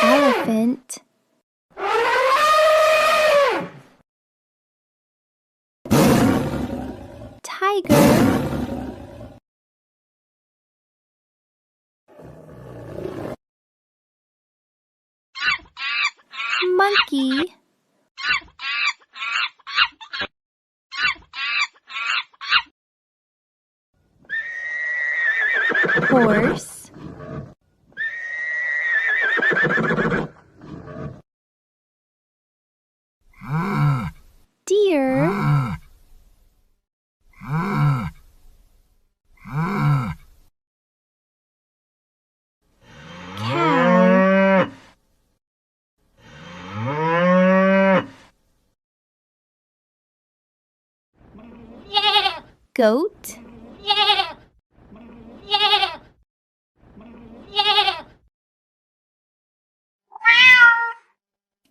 Elephant. Tiger. Monkey. Horse. Deer. Cow. Goat.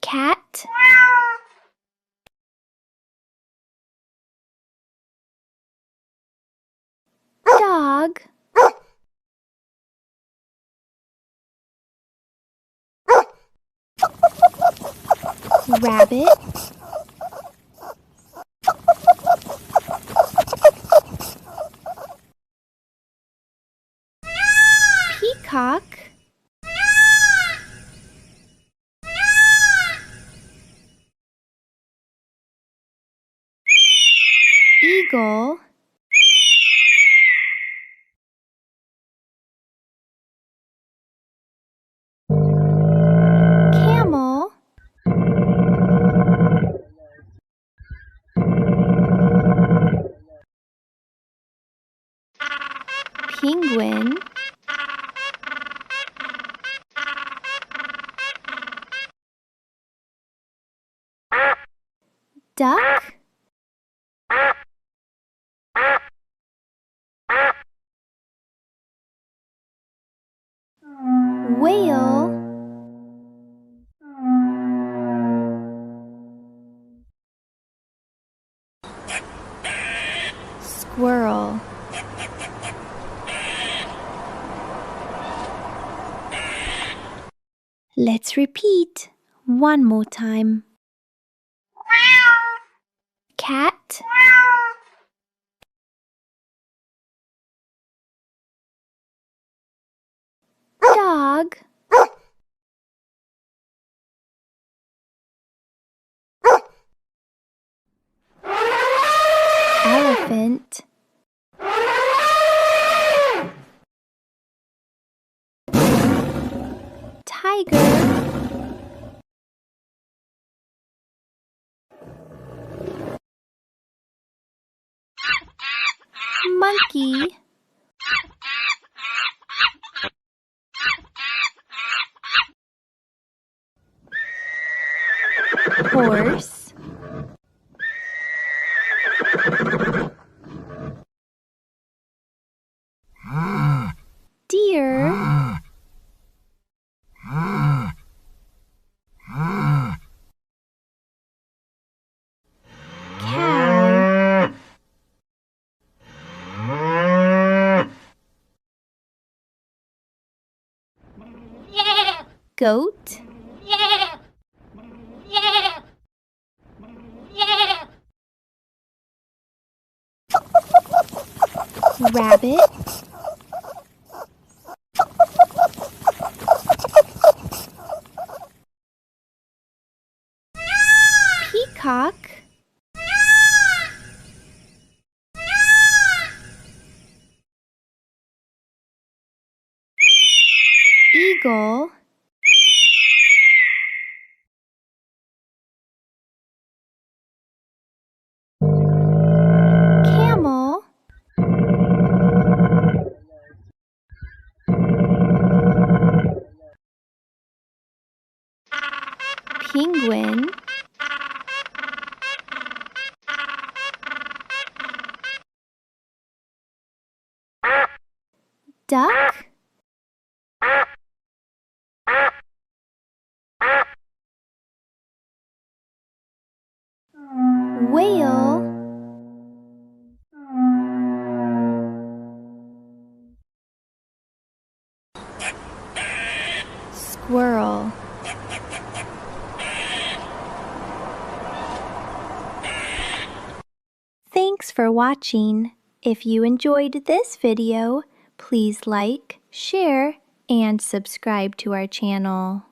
Cat. Dog. Rabbit. Peacock. Eagle. Camel. Penguin. Duck. Whale. Squirrel. Let's repeat one more time. Cat. Dog. Elephant. Tiger. Monkey. Horse. Deer. Cow. Goat. Rabbit. Peacock. Eagle. Camel. Penguin. Duck. Whale. Squirrel. Thanks for watching. If you enjoyed this video, please like, share, and subscribe to our channel.